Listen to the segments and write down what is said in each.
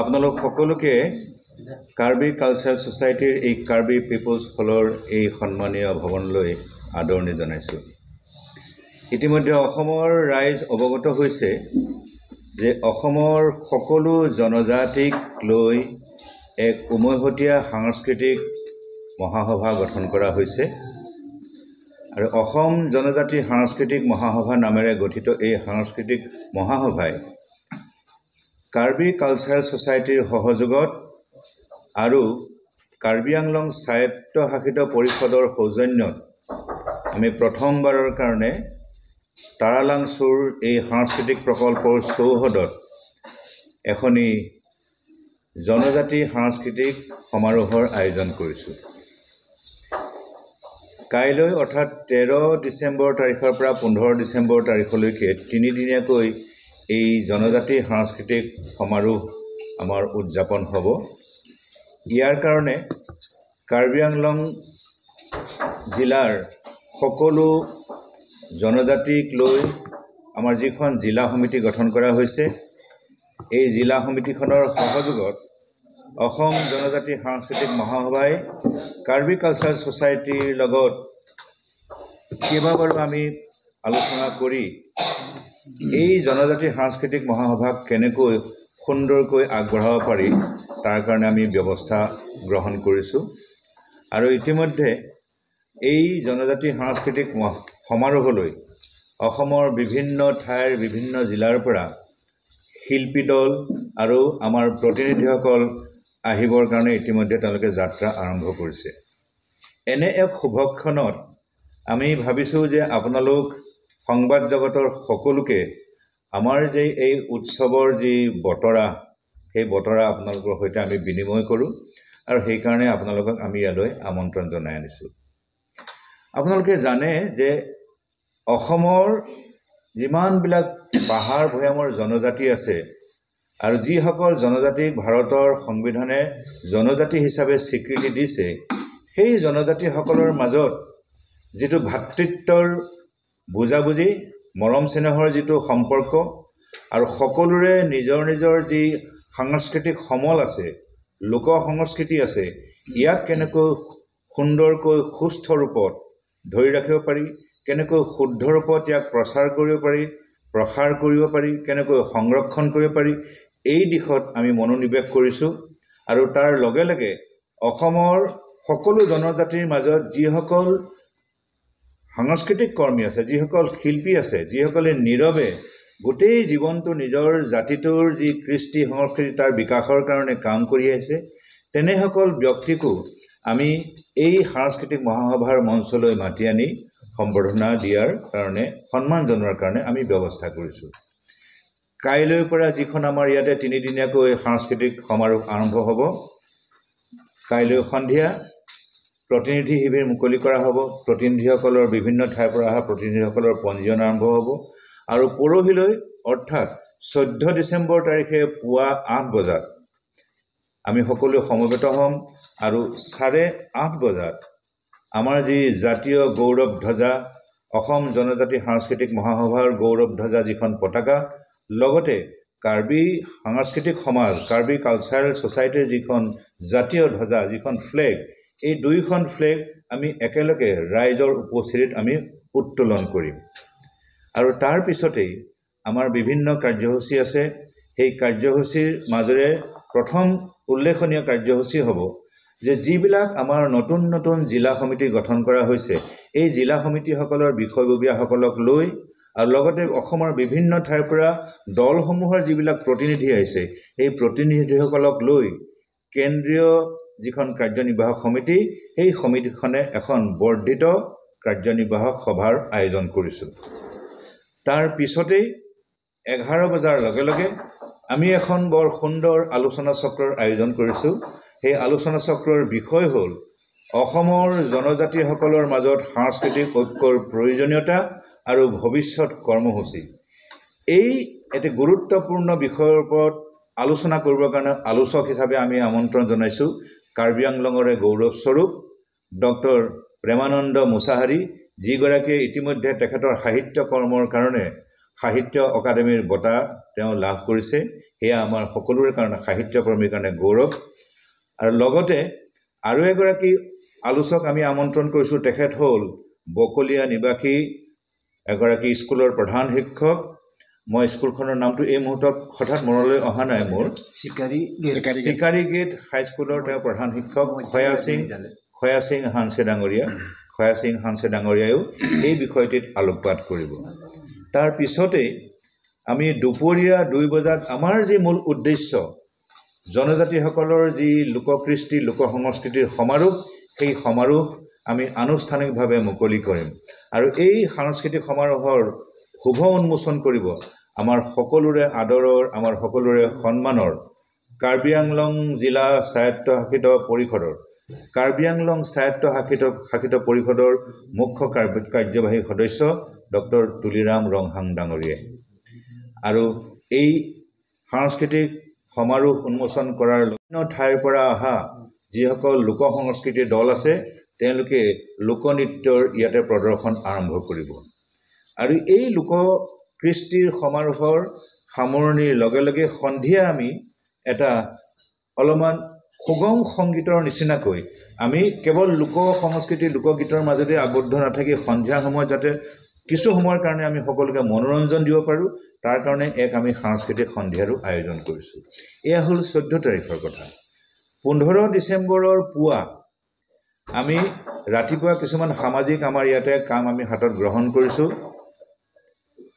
আপোনালোক সকলোকে কাৰ্বি কালচাৰেল সোসাইটিৰ এই কাৰ্বি পিপলছ হলৰ এই সন্মানীয় ভৱনলৈ আদৰণি জনাইছোঁ। ইতিমধ্যে অসমৰ ৰাইজ অৱগত হৈছে যে অসমৰ সকলো জনজাতিক লৈ এক উমৈহতীয়া সাংস্কৃতিক মহাসভা গঠন কৰা হৈছে আৰু অসম জনজাতি সাংস্কৃতিক মহাসভা নামেৰে গঠিত এই সাংস্কৃতিক মহাসভাই কাৰ্বি কালচাৰেল সোসাইটিৰ সহযোগত আৰু কাৰ্বি আংলং স্বায়ত্তশাসিত পৰিষদৰ সৌজন্যত আমি প্ৰথমবাৰৰ কাৰণে তাৰালাংচুৰ এই সাংস্কৃতিক প্ৰকল্পৰ চৌহদত এখনি জনজাতি সাংস্কৃতিক সমাৰোহৰ আয়োজন কৰিছোঁ। কাইলৈ অৰ্থাৎ 13 ডিচেম্বৰ তাৰিখৰ পৰা 15 ডিচেম্বৰ তাৰিখলৈকে তিনিদিনীয়াকৈ এই জনজাতি সাংস্কৃতিক সমাৰোহ আমাৰ উদযাপন হ'ব। ইয়াৰ কাৰণে কাৰ্বি আংলং জিলাৰ সকলো জনজাতিক লৈ আমাৰ যিখন জিলা সমিতি গঠন কৰা হৈছে, এই জিলা সমিতিখনৰ সহযোগত অসম জনজাতি সাংস্কৃতিক মহাসভাই কাৰ্বি কালচাৰেল সোসাইটিৰ লগত কেইবাবাৰো আমি আলোচনা কৰি এই জনজাতি সাংস্কৃতিক মহাসভাক কেনেকৈ সুন্দৰকৈ আগবঢ়াব পাৰি তাৰ কাৰণে আমি ব্যৱস্থা গ্ৰহণ কৰিছোঁ। আৰু ইতিমধ্যে এই জনজাতি সাংস্কৃতিক সমাৰোহলৈ অসমৰ বিভিন্ন ঠাইৰ বিভিন্ন জিলাৰ পৰা শিল্পী দল আৰু আমাৰ প্ৰতিনিধিসকল আহিবৰ কাৰণে ইতিমধ্যে তেওঁলোকে যাত্ৰা আৰম্ভ কৰিছে। এনে এক শুভক্ষণত আমি ভাবিছোঁ যে আপোনালোক সংবাদ জগতৰ সকলোকে আমাৰ যে এই উৎসৱৰ যি বতৰা, সেই বতৰা আপোনালোকৰ সৈতে আমি বিনিময় কৰোঁ আৰু সেইকাৰণে আপোনালোকক আমি ইয়ালৈ আমন্ত্ৰণ জনাই আনিছোঁ। আপোনালোকে জানে যে অসমৰ যিমানবিলাক পাহাৰ ভৈয়ামৰ জনজাতি আছে আৰু যিসকল জনজাতিক ভাৰতৰ সংবিধানে জনজাতি হিচাপে স্বীকৃতি দিছে, সেই জনজাতিসকলৰ মাজত যিটো ভাতৃত্বৰ বুজাবুজি, মৰম চেনেহৰ যিটো সম্পৰ্ক আৰু সকলোৰে নিজৰ নিজৰ যি সাংস্কৃতিক সমল আছে, লোক সংস্কৃতি আছে, ইয়াক কেনেকৈ সুন্দৰকৈ সুস্থ ৰূপত ধৰি ৰাখিব পাৰি, কেনেকৈ শুদ্ধ ৰূপত ইয়াক প্ৰচাৰ কৰিব পাৰি, প্ৰসাৰ কৰিব পাৰি, কেনেকৈ সংৰক্ষণ কৰিব পাৰি, এই দিশত আমি মনোনিৱেশ কৰিছোঁ। আৰু তাৰ লগে লগে অসমৰ সকলো জনজাতিৰ মাজত যিসকল সাংস্কৃতিক কৰ্মী আছে, যিসকল শিল্পী আছে, যিসকলে নীৰৱে গোটেই জীৱনটো নিজৰ জাতিটোৰ যি কৃষ্টি সংস্কৃতি তাৰ বিকাশৰ কাৰণে কাম কৰি আহিছে, তেনেসকল ব্যক্তিকো আমি এই সাংস্কৃতিক মহাসভাৰ মঞ্চলৈ মাতি আনি সম্বৰ্ধনা দিয়াৰ কাৰণে, সন্মান জনোৱাৰ কাৰণে আমি ব্যৱস্থা কৰিছোঁ। কাইলৈৰ পৰা যিখন আমাৰ ইয়াতে তিনিদিনীয়াকৈ সাংস্কৃতিক সমাৰোহ আৰম্ভ হ'ব, কাইলৈ সন্ধিয়া প্ৰতিনিধি শিবিৰ মুকলি কৰা হ'ব। প্ৰতিনিধিসকলৰ বিভিন্ন ঠাইৰ পৰা অহা প্ৰতিনিধিসকলৰ পঞ্জীয়ন আৰম্ভ হ'ব আৰু পৰহিলৈ অৰ্থাৎ 14 ডিচেম্বৰ তাৰিখে পুৱা 8 বজাত আমি সকলোৱে সমবেত হ'ম আৰু 8:30 বজাত আমাৰ যি জাতীয় গৌৰৱ ধ্বজা, অসম জনজাতি সাংস্কৃতিক মহাসভাৰ গৌৰৱ ধ্বজা যিখন পতাকা, লগতে কাৰ্বি সাংস্কৃতিক সমাজ, কাৰ্বি কালচাৰেল সোসাইটিৰ যিখন জাতীয় ধ্বজা, যিখন ফ্লেগ, এই দুইখন ফ্লেগ আমি একেলগে ৰাইজৰ উপস্থিতিত আমি উত্তোলন কৰিম। আৰু তাৰ পিছতেই আমাৰ বিভিন্ন কাৰ্যসূচী আছে। সেই কাৰ্যসূচীৰ মাজেৰে প্ৰথম উল্লেখনীয় কাৰ্যসূচী হ'ব যে যিবিলাক আমাৰ নতুন নতুন জিলা সমিতি গঠন কৰা হৈছে, এই জিলা সমিতিসকলৰ বিষয়ববীয়াসকলক লৈ আৰু লগতে অসমৰ বিভিন্ন ঠাইৰ পৰা দলসমূহৰ যিবিলাক প্ৰতিনিধি আহিছে, এই প্ৰতিনিধিসকলক লৈ কেন্দ্ৰীয় যিখন কাৰ্যনিৰ্বাহক সমিতি, সেই সমিতিখনে এখন বৰ্ধিত কাৰ্যনিৰ্বাহক সভাৰ আয়োজন কৰিছোঁ। তাৰ পিছতেই 11 বজাৰ লগে লগে আমি এখন বৰ সুন্দৰ আলোচনা চক্ৰৰ আয়োজন কৰিছোঁ। সেই আলোচনা চক্ৰৰ বিষয় হ'ল অসমৰ জনজাতিসকলৰ মাজত সাংস্কৃতিক ঐক্যৰ প্ৰয়োজনীয়তা আৰু ভৱিষ্যত কৰ্মসূচী। এই এটি গুৰুত্বপূৰ্ণ বিষয়ৰ ওপৰত আলোচনা কৰিবৰ কাৰণে আলোচক হিচাপে আমি আমন্ত্ৰণ জনাইছোঁ কাৰ্বি আংলঙৰে গৌৰৱস্বৰূপ ডক্টৰ প্ৰেমানন্দ মুছাহাৰী, যিগৰাকীয়ে ইতিমধ্যে তেখেতৰ সাহিত্য কৰ্মৰ কাৰণে সাহিত্য অকাডেমীৰ বঁটা তেওঁ লাভ কৰিছে। সেয়া আমাৰ সকলোৰে কাৰণে সাহিত্যপ্ৰেমীৰ কাৰণে গৌৰৱ। আৰু লগতে আৰু এগৰাকী আলোচক আমি আমন্ত্ৰণ কৰিছোঁ। তেখেত হ'ল বকলীয়া নিবাসী এগৰাকী স্কুলৰ প্ৰধান শিক্ষক। মই স্কুলখনৰ নামটো এই মুহূৰ্তত হঠাৎ মনলৈ অহা নাই মোৰ। চিকাৰী গেট হাইস্কুলৰ তেওঁ প্ৰধান শিক্ষক খয়া সিং হানছে ডাঙৰীয়া। খয়া সিং হানছে ডাঙৰীয়ায়ো এই বিষয়টিত আলোকপাত কৰিব। তাৰ পিছতেই আমি দুপৰীয়া 2 বজাত আমাৰ যি মূল উদ্দেশ্য জনজাতিসকলৰ যি লোককৃষ্টি লোক সংস্কৃতিৰ সমাৰোহ, সেই সমাৰোহ আমি আনুষ্ঠানিকভাৱে মুকলি কৰিম। আৰু এই সাংস্কৃতিক সমাৰোহৰ শুভ উন্মোচন কৰিব আমাৰ সকলোৰে আদৰৰ, আমাৰ সকলোৰে সন্মানৰ কাৰ্বি আংলং জিলা স্বায়ত্তশাসিত পৰিষদৰ মুখ্য কাৰ্যবাহী সদস্য ডক্টৰ তুলিৰাম ৰংহাং ডাঙৰীয়াই। আৰু এই সাংস্কৃতিক সমাৰোহ উন্মোচন কৰাৰ বিভিন্ন ঠাইৰ পৰা অহা যিসকল লোক সংস্কৃতিৰ দল আছে তেওঁলোকে লোকনৃত্যৰ ইয়াতে প্ৰদৰ্শন আৰম্ভ কৰিব। আৰু এই লোককৃষ্টিৰ সমাৰোহৰ সামৰণিৰ লগে লগে সন্ধিয়া আমি এটা অলপমান সুগম সংগীতৰ নিচিনাকৈ আমি কেৱল লোক সংস্কৃতি লোকগীতৰ মাজতে আবদ্ধ নাথাকি সন্ধিয়া সময়ত যাতে কিছু সময়ৰ কাৰণে আমি সকলোকে মনোৰঞ্জন দিব পাৰোঁ, তাৰ কাৰণে আমি সাংস্কৃতিক সন্ধিয়াৰো আয়োজন কৰিছোঁ। এয়া হ'ল 14 তাৰিখৰ কথা। 15 ডিচেম্বৰৰ পুৱা আমি ৰাতিপুৱা কিছুমান সামাজিক আমাৰ ইয়াতে কাম আমি হাতত গ্ৰহণ কৰিছোঁ।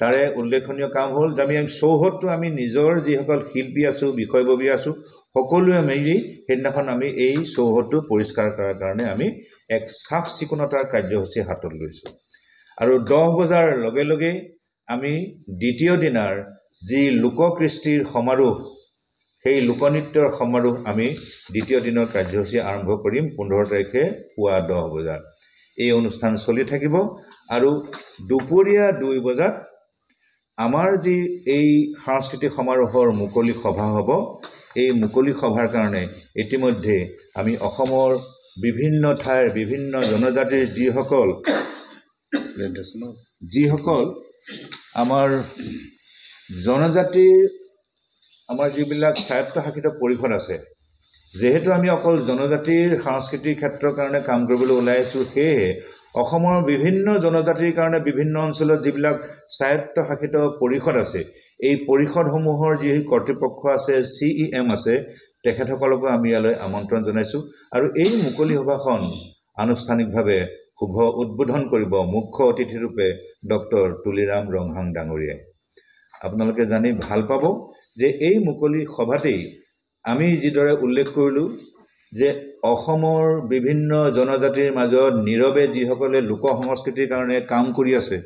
তাৰে উল্লেখনীয় কাম হ'ল যে আমি চৌহদটো আমি নিজৰ যিসকল শিল্পী আছোঁ, বিষয়ববী আছোঁ, সকলোৱে মিলি সেইদিনাখন আমি এই চৌহদটো পৰিষ্কাৰ কৰাৰ কাৰণে আমি এক চাফ চিকুণতাৰ কাৰ্যসূচী হাতত লৈছোঁ। আৰু 10 বজাৰ লগে লগে আমি দ্বিতীয় দিনাৰ যি লোককৃষ্টিৰ সমাৰোহ, সেই লোকনৃত্যৰ সমাৰোহ আমি দ্বিতীয় দিনৰ কাৰ্যসূচী আৰম্ভ কৰিম 15 তাৰিখে পুৱা 10 বজাত। এই অনুষ্ঠান চলি থাকিব। আৰু দুপৰীয়া 2 বজাত আমাৰ যি এই সাংস্কৃতিক সমাৰোহৰ মুকলি সভা হ'ব, এই মুকলি সভাৰ কাৰণে ইতিমধ্যে আমি অসমৰ বিভিন্ন ঠাইৰ বিভিন্ন জনজাতিৰ যিসকল আমাৰ জনজাতিৰ আমাৰ যিবিলাক স্বায়ত্তশাসিত পৰিষদ আছে, যেহেতু আমি অকল জনজাতিৰ সাংস্কৃতিক ক্ষেত্ৰৰ কাৰণে কাম কৰিবলৈ ওলাই আছোঁ, সেয়েহে অসমৰ বিভিন্ন জনজাতিৰ কাৰণে বিভিন্ন অঞ্চলত যিবিলাক স্বায়ত্তশাসিত পৰিষদ আছে, এই পৰিষদসমূহৰ যি কৰ্তৃপক্ষ আছে, CEM আছে, তেখেতসকলকো আমি ইয়ালৈ আমন্ত্ৰণ জনাইছোঁ। আৰু এই মুকলি সভাখন আনুষ্ঠানিকভাৱে শুভ উদ্বোধন কৰিব মুখ্য অতিথিৰূপে ডক্টৰ তুলিৰাম ৰংহাং ডাঙৰীয়াই। আপোনালোকে জানি ভাল পাব যে এই মুকলি সভাতেই আমি যিদৰে উল্লেখ কৰিলোঁ যে অসমৰ বিভিন্ন জনজাতিৰ মাজত নীৰৱে যিসকলে লোক সংস্কৃতিৰ কাৰণে কাম কৰি আছে,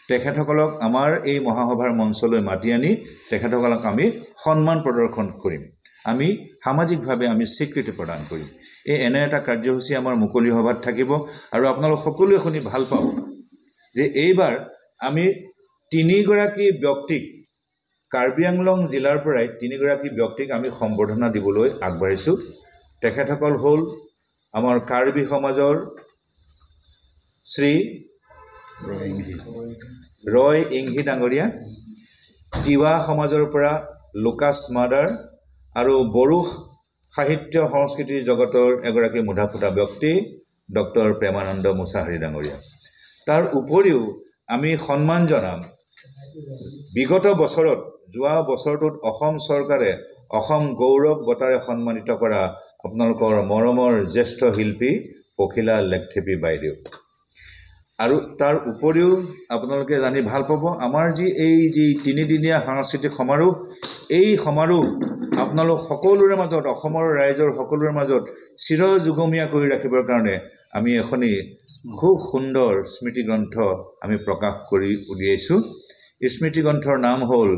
তেখেতসকলক আমাৰ এই মহাসভাৰ মঞ্চলৈ মাতি আনি তেখেতসকলক আমি সন্মান প্ৰদৰ্শন কৰিম, আমি সামাজিকভাৱে আমি স্বীকৃতি প্ৰদান কৰিম। এনে এটা কাৰ্যসূচী আমাৰ মুকলি সভাত থাকিব। আৰু আপোনালোক সকলোৱে শুনি ভাল পাব যে এইবাৰ আমি 3 গৰাকী ব্যক্তিক কাৰ্বি আংলং জিলাৰ পৰাই 3 গৰাকী ব্যক্তিক আমি সম্বৰ্ধনা দিবলৈ আগবাঢ়িছোঁ। তেখেতসকল হ'ল আমাৰ কাৰ্বি সমাজৰ শ্ৰী ৰয় ইংহি ডাঙৰীয়া, তিৱা সমাজৰ পৰা লুকাছ মাদাৰ, আৰু বড়ো সাহিত্য সংস্কৃতিৰ জগতৰ এগৰাকী মুধাফুটা ব্যক্তি ডক্টৰ প্ৰেমানন্দ মুছাহাৰী ডাঙৰীয়া। তাৰ উপৰিও আমি সন্মান জনাম বিগত বছৰত, যোৱা বছৰটোত অসম চৰকাৰে অসম গৌৰৱ বঁটাৰে সন্মানিত কৰা আপোনালোকৰ মৰমৰ জ্যেষ্ঠ শিল্পী পখিলা লেকথেপী বাইদেউ। আৰু তাৰ উপৰিও আপোনালোকে জানি ভাল পাব আমাৰ এই 3 দিনীয়া সাংস্কৃতিক সমাৰোহ, এই সমাৰোহ আপোনালোক সকলোৰে মাজত, অসমৰ ৰাইজৰ সকলোৰে মাজত চিৰযুগমীয়া কৰি ৰাখিবৰ কাৰণে আমি এখনি খুব সুন্দৰ স্মৃতিগ্ৰন্থ আমি প্ৰকাশ কৰি উলিয়াইছোঁ। স্মৃতিগ্ৰন্থৰ নাম হ'ল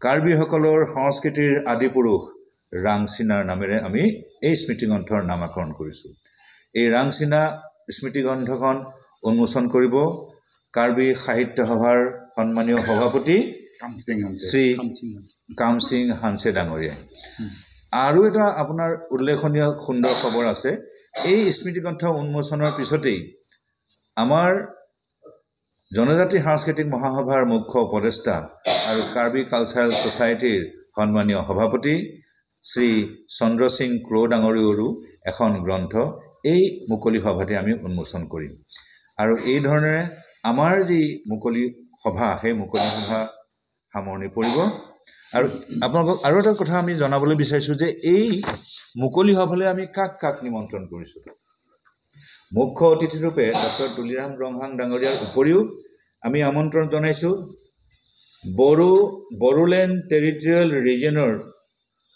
কাৰ্বিসকলৰ সংস্কৃতিৰ আদিপুৰুষ ৰাংচিনাৰ নামেৰে আমি এই স্মৃতিগ্ৰন্থৰ নামাকৰণ কৰিছোঁ। এই ৰাংচিনা স্মৃতিগ্ৰন্থখন উন্মোচন কৰিব কাৰ্বি সাহিত্য সভাৰ সন্মানীয় সভাপতি শ্ৰী কামসিং হানছে ডাঙৰীয়াই। আৰু এটা আপোনাৰ উল্লেখনীয় সুন্দৰ খবৰ আছে। এই স্মৃতিগ্ৰন্থ উন্মোচনৰ পিছতেই আমাৰ জনজাতি সাংস্কৃতিক মহাসভাৰ মুখ্য উপদেষ্টা আৰু কাৰ্বি কালচাৰেল ছ'চাইটিৰ সন্মানীয় সভাপতি শ্ৰী চন্দ্ৰ সিং ক্ৰো ডাঙৰীয়ৰো এখন গ্ৰন্থ এই মুকলি সভাতে আমি উন্মোচন কৰিম। আৰু এই ধৰণেৰে আমাৰ যি মুকলি সভা সেই মুকলি সভা সামৰণি পৰিব। আৰু আপোনালোকক আৰু এটা কথা আমি জনাবলৈ বিচাৰিছোঁ যে এই মুকলি সভালৈ আমি কাক কাক নিমন্ত্ৰণ কৰিছোঁ। মুখ্য অতিথিৰূপে ডক্টৰ তুলিৰাম ৰংহাং ডাঙৰীয়াৰ উপৰিও আমি আমন্ত্ৰণ জনাইছোঁ বড়োলেণ্ড টেৰিটৰিয়েল ৰিজনৰ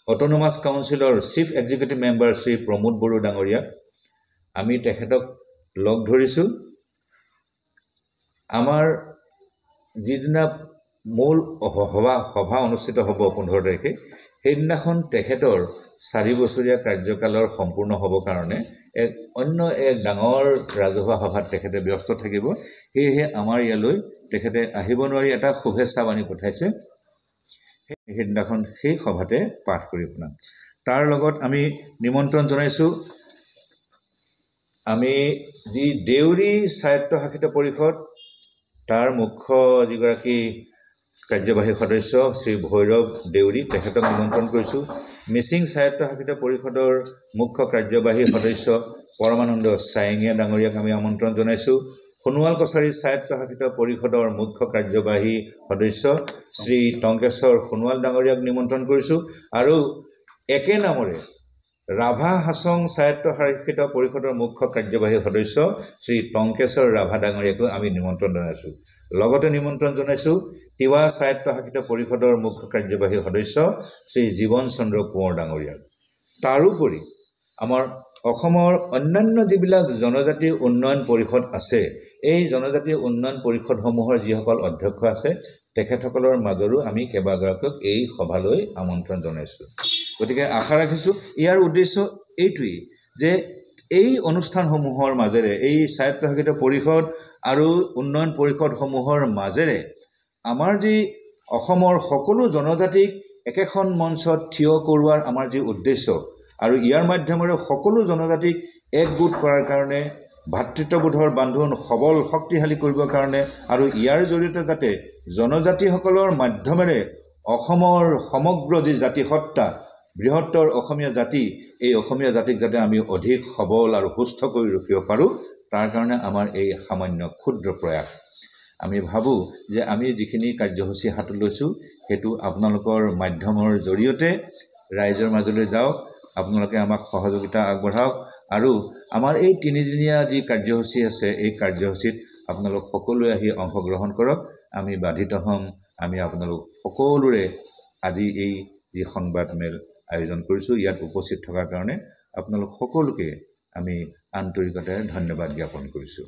অট'নমাছ কাউন্সিলৰ chief executive member Shri Pramod Boro ডাঙৰীয়াক আমি তেখেতক লগ ধৰিছোঁ। আমাৰ যিদিনা মূল সভা অনুষ্ঠিত হ'ব 15 তাৰিখে, সেইদিনাখন তেখেতৰ 4 বছৰীয়া কাৰ্যকালৰ সম্পূৰ্ণ হ'বৰ কাৰণে অন্য এক ডাঙৰ ৰাজহুৱা সভাত তেখেতে ব্যস্ত থাকিব। সেয়েহে আমাৰ ইয়ালৈ তেখেতে আহিব নোৱাৰি এটা শুভেচ্ছা বাণী পঠাইছে। সেইদিনাখন সেই সভাতে পাঠ কৰি শুনাম। তাৰ লগত আমি নিমন্ত্ৰণ জনাইছোঁ আমি যি দেউৰী স্বায়ত্তশাসিত পৰিষদ তাৰ মুখ্য যিগৰাকী কাৰ্যবাহী সদস্য শ্ৰী ভৈৰৱ দেউৰী, তেখেতক নিমন্ত্ৰণ কৰিছোঁ। মিচিং স্বায়ত্তশাসিত পৰিষদৰ মুখ্য কাৰ্যবাহী সদস্য পৰমানন্দ চায়েঙীয়া ডাঙৰীয়াক আমি আমন্ত্ৰণ জনাইছোঁ। সোণোৱাল কছাৰী স্বায়ত্তশাসিত পৰিষদৰ মুখ্য কাৰ্যবাহী সদস্য শ্ৰী টংকেশ্বৰ সোণোৱাল ডাঙৰীয়াক নিমন্ত্ৰণ কৰিছোঁ। আৰু একে নামৰে ৰাভা হাছং স্বায়ত্তশাসিত পৰিষদৰ মুখ্য কাৰ্যবাহী সদস্য শ্ৰী টংকেশ্বৰ ৰাভা ডাঙৰীয়াকো আমি নিমন্ত্ৰণ জনাইছোঁ। লগতে নিমন্ত্ৰণ জনাইছোঁ তিৱা স্বায়ত্তশাসিত পৰিষদৰ মুখ্য কাৰ্যবাহী সদস্য শ্ৰী জীৱন চন্দ্ৰ কোঁৱৰ ডাঙৰীয়াক। তাৰোপৰি আমাৰ অসমৰ অন্যান্য যিবিলাক জনজাতি উন্নয়ন পৰিষদ আছে, এই জনজাতি উন্নয়ন পৰিষদসমূহৰ যিসকল অধ্যক্ষ আছে তেখেতসকলৰ মাজৰো আমি কেইবাগৰাকীক এই সভালৈ আমন্ত্ৰণ জনাইছোঁ। গতিকে আশা ৰাখিছোঁ ইয়াৰ উদ্দেশ্য এইটোৱেই যে এই অনুষ্ঠানসমূহৰ মাজেৰে এই স্বায়ত্তশাসিত পৰিষদ আৰু উন্নয়ন পৰিষদসমূহৰ মাজেৰে আমাৰ যি অসমৰ সকলো জনজাতিক একেখন মঞ্চত থিয় কৰোৱাৰ আমাৰ যি উদ্দেশ্য আৰু ইয়াৰ মাধ্যমেৰে সকলো জনজাতিক একগোট কৰাৰ কাৰণে ভাতৃত্ববোধৰ বান্ধোন সবল শক্তিশালী কৰিবৰ কাৰণে আৰু ইয়াৰ জৰিয়তে যাতে জনজাতিসকলৰ মাধ্যমেৰে অসমৰ সমগ্ৰ যি জাতিসত্তা বৃহত্তৰ অসমীয়া জাতি, এই অসমীয়া জাতিক যাতে আমি অধিক সবল আৰু সুস্থ কৰি ৰাখিব পাৰোঁ, তাৰ কাৰণে আমাৰ এই সামান্য ক্ষুদ্ৰ প্ৰয়াস। আমি ভাবোঁ যে আমি যিখিনি কাৰ্যসূচী হাতত লৈছোঁ সেইটো আপোনালোকৰ মাধ্যমৰ জৰিয়তে ৰাইজৰ মাজলৈ যাওক, আপোনালোকে আমাক সহযোগিতা আগবঢ়াওক আৰু আমাৰ এই 3 দিনীয়া যি কাৰ্যসূচী আছে এই কাৰ্যসূচীত আপোনালোক সকলোৱে আহি অংশগ্ৰহণ কৰক। আমি বাধিত হ'ম। আমি আপোনালোক সকলোৰে আজি এই যি সংবাদমেল আয়োজন কৰিছোঁ ইয়াত উপস্থিত থকাৰ কাৰণে আপোনালোক সকলোকে আমি আন্তৰিকতাৰে ধন্যবাদ জ্ঞাপন কৰিছোঁ।